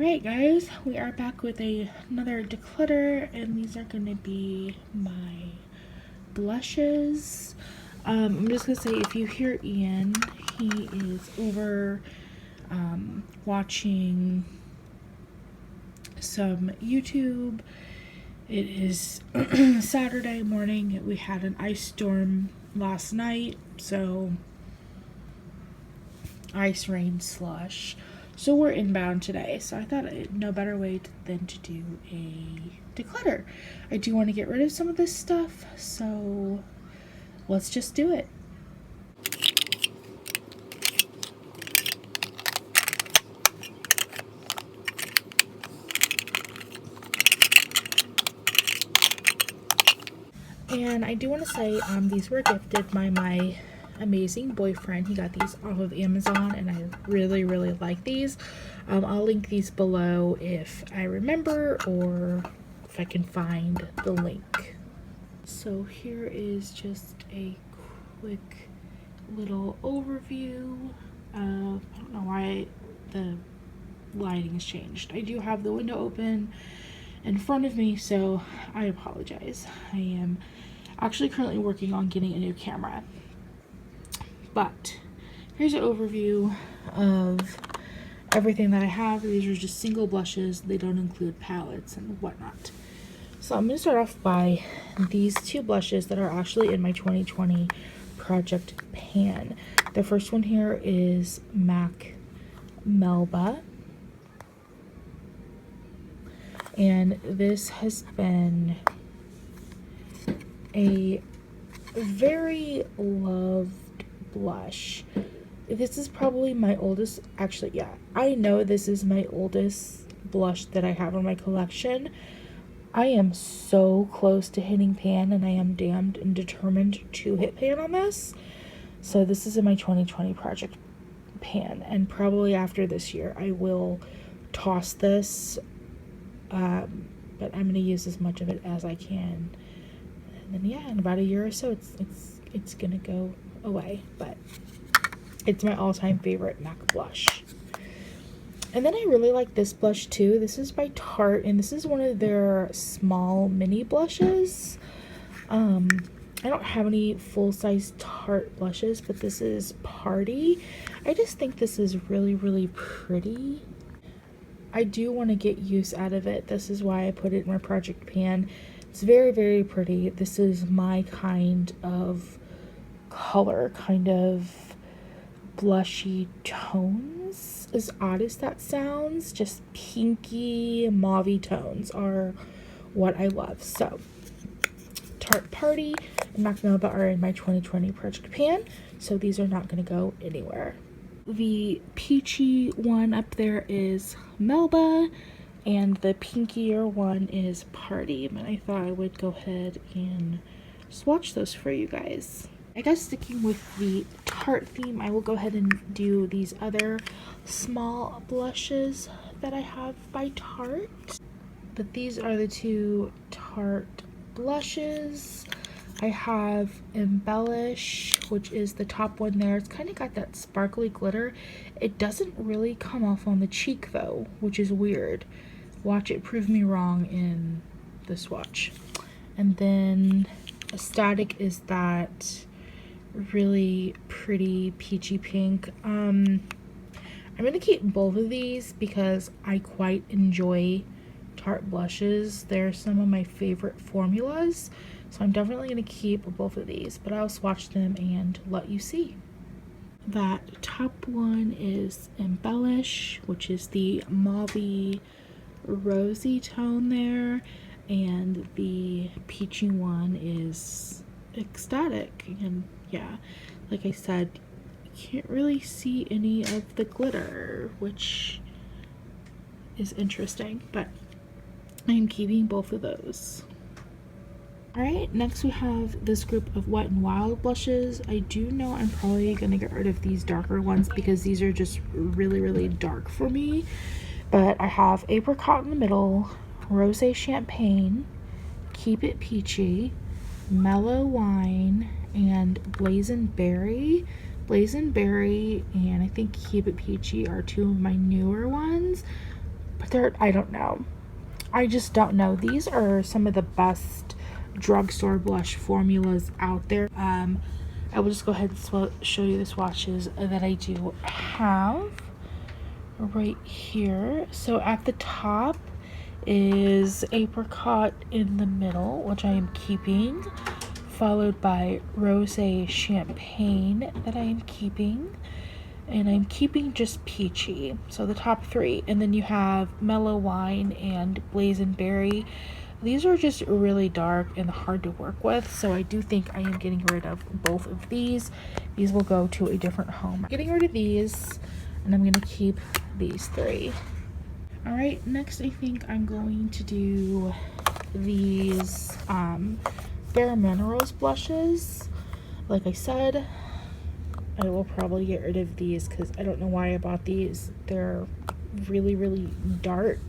Alright guys, we are back with another declutter, and these are going to be my blushes. I'm just going to say, if you hear Ian, he is over watching some YouTube. It is Saturday morning. We had an ice storm last night, so ice, rain, slush. So we're inbound today, so I thought no better way than to do a declutter. I do want to get rid of some of this stuff, so let's just do it. And I do want to say these were gifted by my amazing boyfriend. He got these off of Amazon, and I really like these. I'll link these below if I remember or if I can find the link. So here is just a quick little overview of, I don't know why the lighting has changed. I do have the window open in front of me, so I apologize. I am actually currently working on getting a new camera. But here's an overview of everything that I have. These are just single blushes. They don't include palettes and whatnot. So I'm going to start off by these two blushes that are actually in my 2020 project pan. The first one here is MAC Melba. And this has been a very loved blush. This is probably my oldest, actually, yeah, I know this is my oldest blush that I have in my collection. I am so close to hitting pan, and I am damned and determined to hit pan on this. So this is in my 2020 project pan, and probably after this year I will toss this, but I'm going to use as much of it as I can. And then yeah, in about a year or so it's gonna go away, but it's my all-time favorite MAC blush. And then I really like this blush too. This is by Tarte, and this is one of their small mini blushes. I don't have any full-size Tarte blushes, but this is Party. I just think this is really pretty. I do want to get use out of it. This is why I put it in my project pan. It's very pretty. This is my kind of color, kind of blushy tones. As odd as that sounds, just pinky mauvey tones are what I love. So Tarte Party and MAC Melba are in my 2020 project pan, so these are not going to go anywhere. The peachy one up there is Melba, and the pinkier one is Party, but I thought I would go ahead and swatch those for you guys. I guess sticking with the Tarte theme, I will go ahead and do these other small blushes that I have by Tarte. But these are the two Tarte blushes. I have Embellish, which is the top one there. It's kind of got that sparkly glitter. It doesn't really come off on the cheek though, which is weird. Watch it prove me wrong in the swatch. And then Static is that really pretty peachy pink. I'm going to keep both of these because I quite enjoy Tarte blushes. They're some of my favorite formulas. So I'm definitely going to keep both of these, but I'll swatch them and let you see. That top one is Embellish, which is the mauvey rosy tone there, and the peachy one is Ecstatic. And yeah, like I said, you can't really see any of the glitter, which is interesting, but I'm keeping both of those. Alright, next we have this group of Wet n Wild blushes. I do know I'm probably going to get rid of these darker ones because these are just really dark for me. But I have Apricot in the middle, Rosé Champagne, Keep It Peachy, Mellow Wine, and Blazing Berry. Blazing Berry and I think Keep It Peachy are two of my newer ones. But I don't know. I just don't know. These are some of the best drugstore blush formulas out there. I will just go ahead and show you the swatches that I do have right here. So at the top is apricot in the middle, which I am keeping, followed by rosé champagne that I am keeping, and I'm keeping just peachy. So the top three, and then you have mellow wine and blazonberry. These are just really dark and hard to work with, so I do think I am getting rid of both of these. These will go to a different home. Getting rid of these, and I'm gonna keep these three. All right, next I think I'm going to do these Bare Minerals blushes. Like I said, I will probably get rid of these because I don't know why I bought these. They're really, really dark.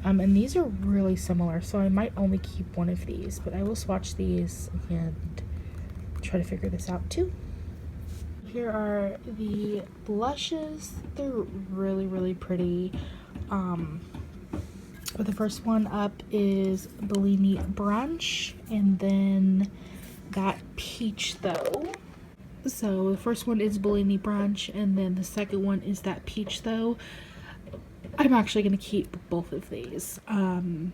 And these are really similar, so I might only keep one of these, but I will swatch these and try to figure this out too. Here are the blushes. They're really, really pretty. The first one up is Bellini Brunch, and then that peach though. So the first one is Bellini Brunch, and then the second one is that peach though. I'm actually going to keep both of these. One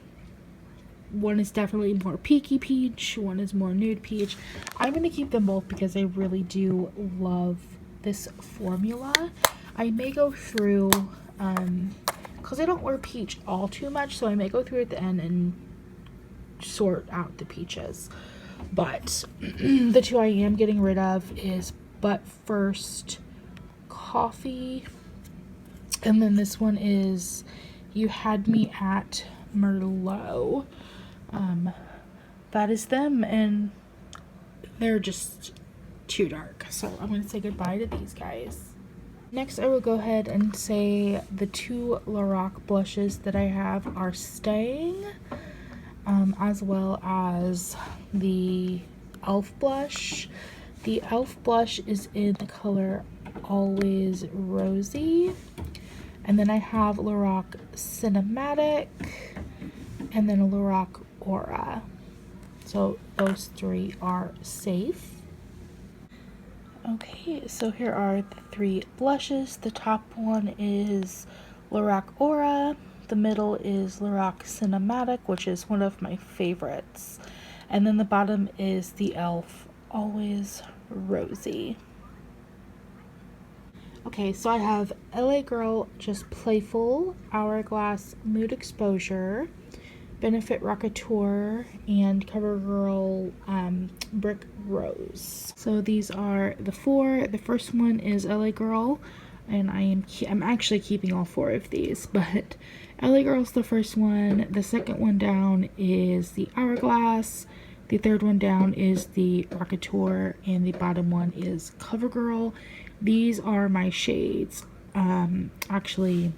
is definitely more peaky peach, one is more nude peach. I'm going to keep them both because I really do love this formula. I may go through, because I don't wear peach all too much, so I may go through at the end and sort out the peaches. But the two I am getting rid of is But First Coffee, and then this one is You Had Me at Merlot. That is them, and they're just too dark, so I'm going to say goodbye to these guys. Next, I will go ahead and say the two Lorac blushes that I have are staying, as well as the e.l.f. blush. The e.l.f. blush is in the color Always Rosy. And then I have Lorac Cinematic, and then a Lorac Aura. So those three are safe. Okay, so here are the three blushes. The top one is Lorac Aura. The middle is Lorac Cinematic, which is one of my favorites. And then the bottom is the e.l.f. Always Rosy. Okay, so I have LA Girl Just Playful, Hourglass Mood Exposure, Benefit Rockateur, and CoverGirl Brick Rose. So these are the four. The first one is LA Girl, and I'm actually keeping all four of these, but LA Girl's the first one. The second one down is the Hourglass. The third one down is the Rockateur, and the bottom one is CoverGirl. These are my shades. Actually,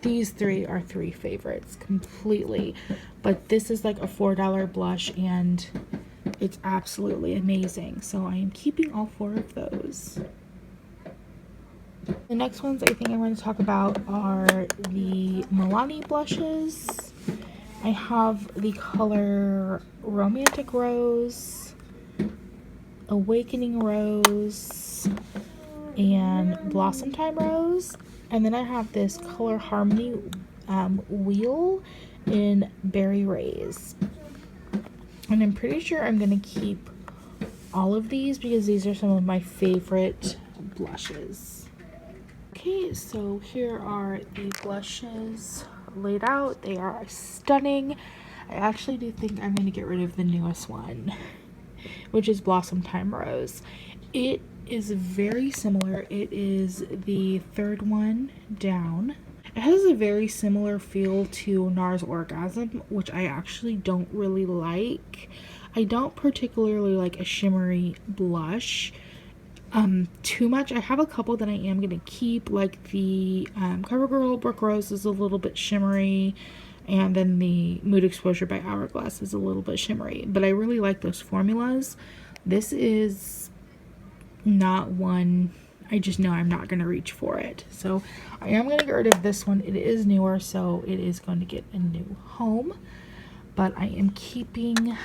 these three are three favorites completely, but this is like a $4 blush, and it's absolutely amazing. So I am keeping all four of those. The next ones I think I'm going to talk about are the Milani blushes. I have the color Romantic Rose, Awakening Rose, and Blossom Time Rose. And then I have this color Harmony wheel in Berry Rays. And I'm pretty sure I'm going to keep all of these because these are some of my favorite blushes. Okay, so here are the blushes laid out. They are stunning. I actually do think I'm going to get rid of the newest one, which is Blossom Time Rose. It is very similar. It is the third one down. It has a very similar feel to NARS Orgasm, which I actually don't really like. I don't particularly like a shimmery blush too much. I have a couple that I am going to keep, like the CoverGirl Brick Rose is a little bit shimmery, and then the Mood Exposure by Hourglass is a little bit shimmery, but I really like those formulas. This is not one I just know I'm not going to reach for it. So I am going to get rid of this one. It is newer, so it is going to get a new home. But I am keeping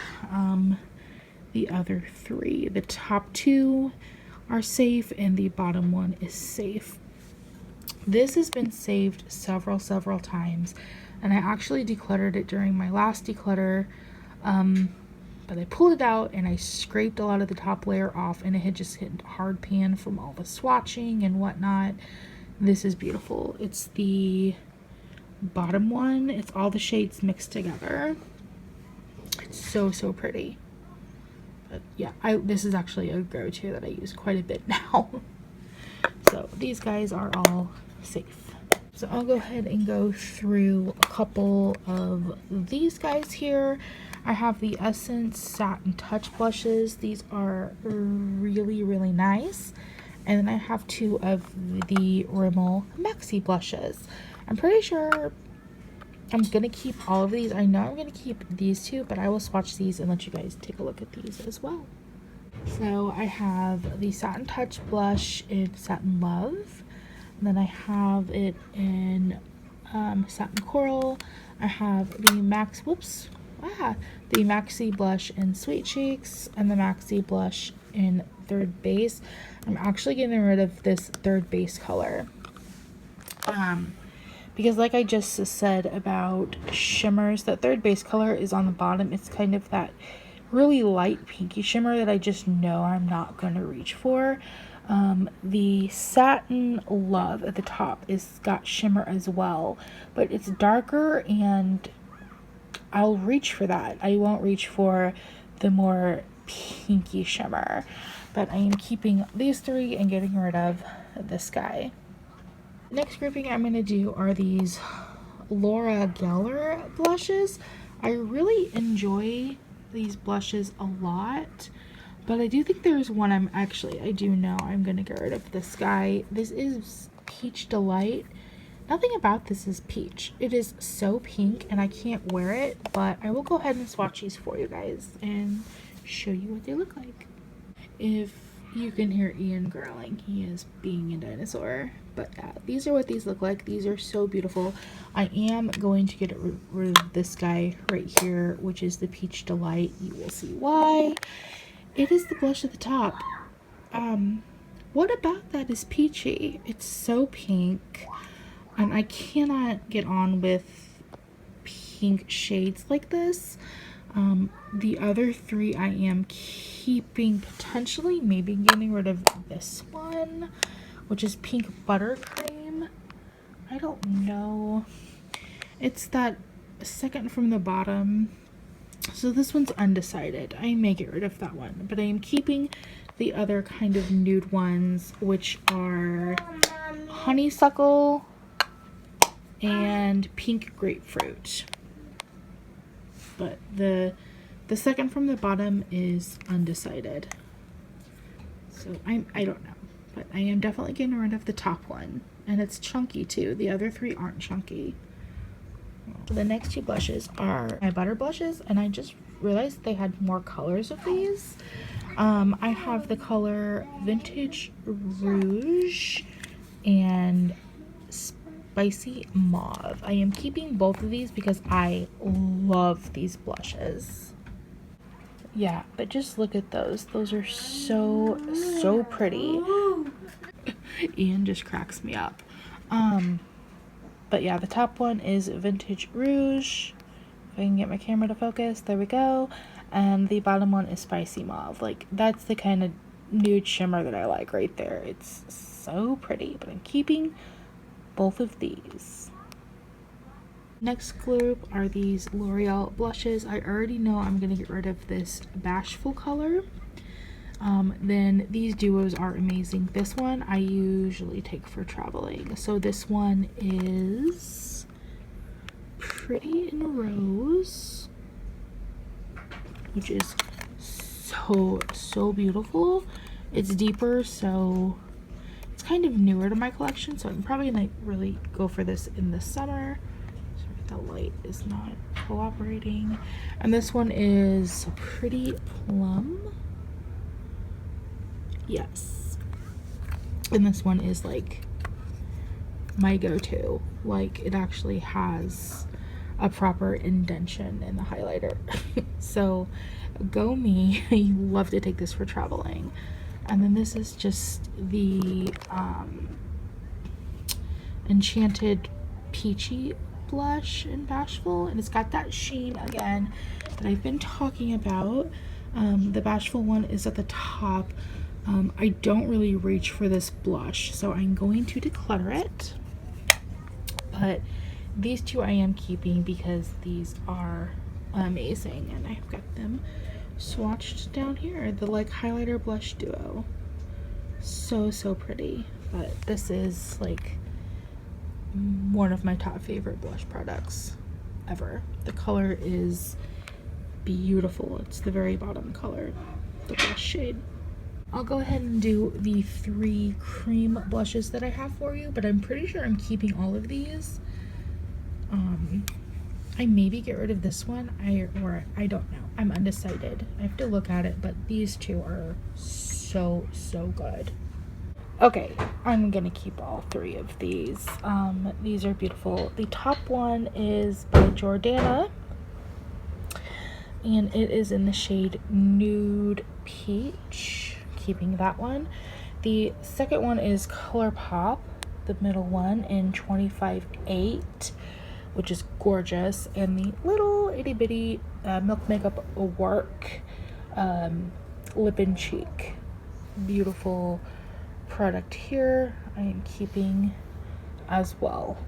the other three. The top two are safe and the bottom one is safe. This has been saved several times, and I actually decluttered it during my last declutter, but I pulled it out and I scraped a lot of the top layer off, and it had just hit hard pan from all the swatching and whatnot. This is beautiful. It's the bottom one. It's all the shades mixed together. It's so pretty. But yeah, this is actually a go-to that I use quite a bit now. So these guys are all safe. So I'll go ahead and go through a couple of these guys here. I have the Essence Satin Touch blushes. These are really nice. And then I have two of the Rimmel Maxi blushes. I'm pretty sure I'm going to keep all of these. I know I'm going to keep these two, but I will swatch these and let you guys take a look at these as well. So I have the Satin Touch blush in Satin Love. And then I have it in Satin Coral. I have the the Maxi blush in Sweet Cheeks and the Maxi blush in Third Base. I'm actually getting rid of this Third Base color. Because like I just said about shimmers, that Third Base color is on the bottom. It's kind of that really light pinky shimmer that I just know I'm not going to reach for. The Satin Love at the top is got shimmer as well, but it's darker and I'll reach for that. I won't reach for the more pinky shimmer, but I am keeping these three and getting rid of this guy. Next grouping I'm going to do are these Laura Geller blushes. I really enjoy these blushes a lot, but I do think there's one I do know I'm going to get rid of this guy. This is Peach Delight. Nothing about this is peach. It is so pink and I can't wear it, but I will go ahead and swatch these for you guys and show you what they look like. If you can hear Ian growling, he is being a dinosaur. But yeah, these are what these look like. These are so beautiful. I am going to get rid of this guy right here, which is the Peach Delight. You will see why. It is the blush at the top. What about that is peachy? It's so pink. And I cannot get on with pink shades like this. The other three I am keeping, potentially maybe getting rid of this one, which is Pink Buttercream. I don't know. It's that second from the bottom. So this one's undecided. I may get rid of that one, but I am keeping the other kind of nude ones, which are Honeysuckle and Pink Grapefruit. But the second from the bottom is undecided. So I don't know, but I am definitely getting rid of the top one, and it's chunky too. The other three aren't chunky. The next two blushes are my butter blushes, and I just realized they had more colors of these. I have the color Vintage Rouge and Spicy Mauve. I am keeping both of these because I love these blushes. Yeah, but just look at those. Those are so pretty. Ian just cracks me up. But yeah, the top one is Vintage Rouge. If I can get my camera to focus, there we go. And the bottom one is Spicy Mauve. Like, that's the kind of nude shimmer that I like right there. It's so pretty, but I'm keeping both of these. Next group are these L'Oreal blushes. I already know I'm going to get rid of this Bashful color. Then these duos are amazing. This one I usually take for traveling. So this one is Pretty in Rose, which is so beautiful. It's deeper, so it's kind of newer to my collection, so I'm probably gonna really go for this in the summer. Sorry, the light is not cooperating. And this one is Pretty Plum. Yes. And this one is like my go-to. Like, it actually has a proper indentation in the highlighter. So go me. I love to take this for traveling. And then this is just the Enchanted Peachy blush in Bashful, and it's got that sheen again that I've been talking about. The Bashful one is at the top. I don't really reach for this blush, so I'm going to declutter it. But these two I am keeping because these are amazing, and I've got them swatched down here. The like highlighter blush duo. So pretty. But this is like one of my top favorite blush products ever. The color is beautiful. It's the very bottom color, the blush shade. I'll go ahead and do the 3 cream blushes that I have for you, but I'm pretty sure I'm keeping all of these. I maybe get rid of this one, or I don't know. I'm undecided. I have to look at it, but these two are so good. Okay, I'm gonna keep all 3 of these. These are beautiful. The top one is by Jordana, and it is in the shade Nude Peach. Keeping that one. The second one is ColourPop, the middle one, in 25-8, which is gorgeous, and the little itty bitty Milk Makeup Work Lip and Cheek. Beautiful product here. I am keeping as well.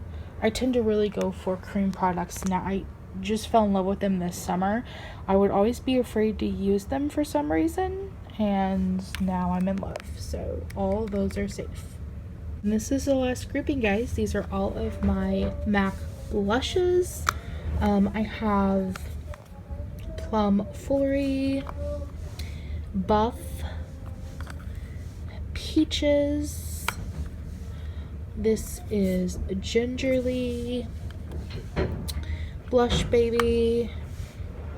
I tend to really go for cream products now. I just fell in love with them this summer. I would always be afraid to use them for some reason, and now I'm in love. So all those are safe. And this is the last grouping, guys. These are all of my MAC blushes. I have Plum Foolery, Buff, Peaches. This is Gingerly, Blush Baby,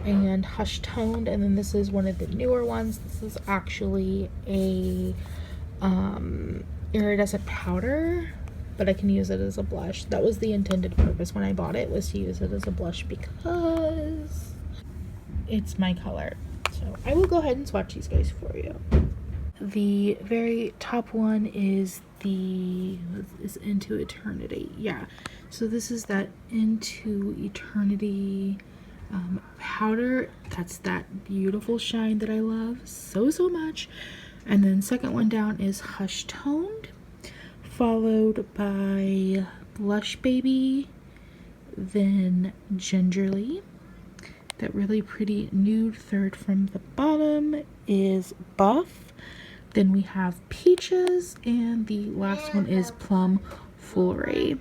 and Hush Toned. And then this is one of the newer ones. This is actually a iridescent powder, but I can use it as a blush. That was the intended purpose when I bought it, was to use it as a blush because it's my color. So I will go ahead and swatch these guys for you. The very top one is Into Eternity. Yeah, so this is that Into Eternity powder. That's that beautiful shine that I love so much. And then second one down is Hush Toned, followed by Blush Baby, then Gingerly. That really pretty nude. Third from the bottom is Buff. Then we have Peaches, and the last one is Plum Foolery.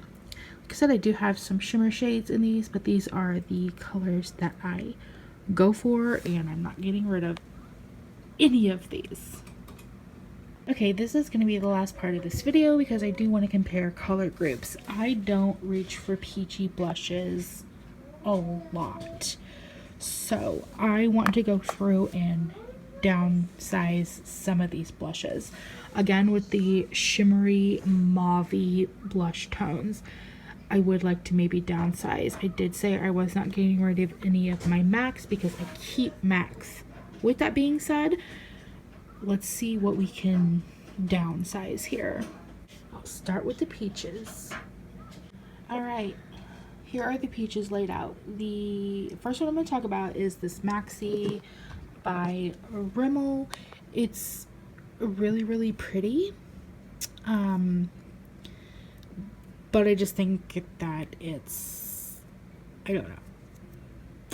Like I said, I do have some shimmer shades in these, but these are the colors that I go for, and I'm not getting rid of any of these. Okay, this is going to be the last part of this video because I do want to compare color groups. I don't reach for peachy blushes a lot, so I want to go through and downsize some of these blushes. Again, with the shimmery mauvey blush tones, I would like to maybe downsize. I did say I was not getting rid of any of my MACs because I keep MACs. With that being said, let's see what we can downsize here. I'll start with the peaches. All right, here are the peaches laid out. The first one I'm going to talk about is this Maxi by Rimmel. It's really pretty, but I just think that it's, I don't know,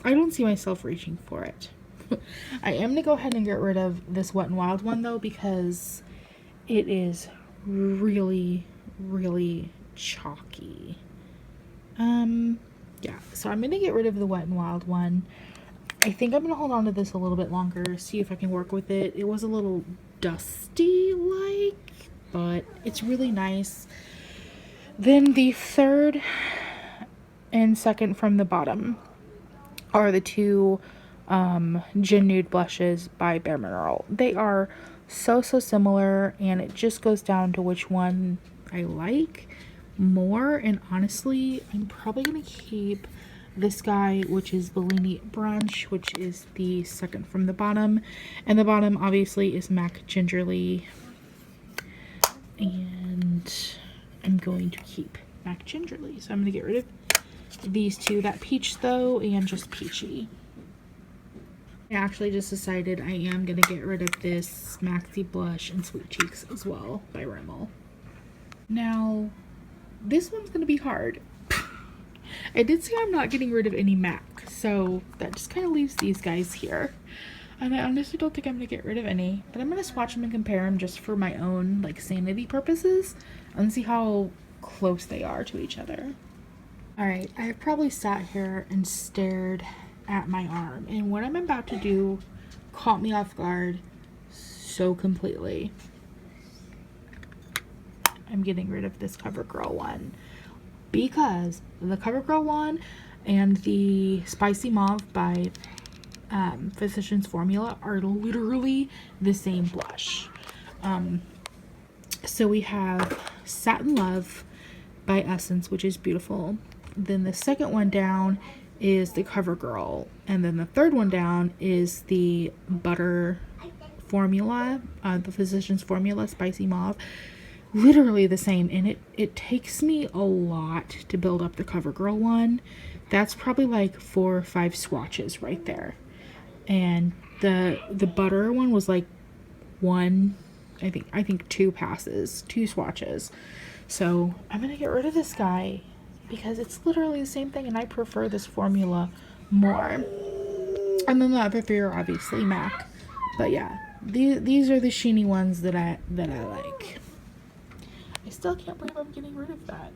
I don't see myself reaching for it. I am gonna go ahead and get rid of this Wet n Wild one though, because it is really chalky. Yeah, so I'm gonna get rid of the Wet n Wild one. I think I'm gonna hold on to this a little bit longer, see if I can work with it. It was a little dusty like, but it's really nice. Then the third and second from the bottom are the two Gin Nude blushes by Bare Mineral. They are so similar, and it just goes down to which one I like more. And honestly, I'm probably gonna keep this guy, which is Bellini Brunch, which is the second from the bottom, and the bottom obviously is Mac Gingerly, and I'm going to keep Mac Gingerly. So I'm gonna get rid of these two, that peach though, and just peachy. I actually just decided I am gonna get rid of this Maxi Blush and Sweet Cheeks as well by Rimmel. Now, this one's gonna be hard. I did say I'm not getting rid of any MAC, so that just kind of leaves these guys here. And I honestly don't think I'm gonna get rid of any, but I'm gonna swatch them and compare them just for my own like sanity purposes and see how close they are to each other. Alright, I've probably sat here and stared at my arm, and what I'm about to do caught me off guard so completely. I'm getting rid of this CoverGirl one because the CoverGirl one and the Spicy Mauve by Physicians Formula are literally the same blush. So we have Satin Love by Essence, which is beautiful. Then the second one down is the CoverGirl, and then the third one down is the Butter Formula, the Physicians Formula Spicy Mauve. Literally the same, and it takes me a lot to build up the CoverGirl one. That's probably like 4 or 5 swatches right there, and the Butter one was like one, I think 2 passes, 2 swatches. So I'm gonna get rid of this guy because it's literally the same thing, and I prefer this formula more. And then the other 3 are obviously MAC, but yeah, these are the sheeny ones that I like. I still can't believe I'm getting rid of that.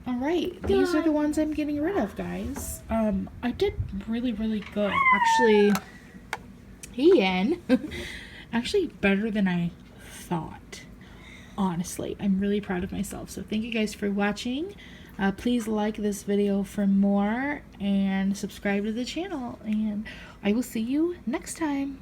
Alright, these are the ones I'm getting rid of, guys. I did really good. Actually, Ian, actually better than I thought. Honestly, I'm really proud of myself. So thank you guys for watching. Please like this video for more and subscribe to the channel. And I will see you next time.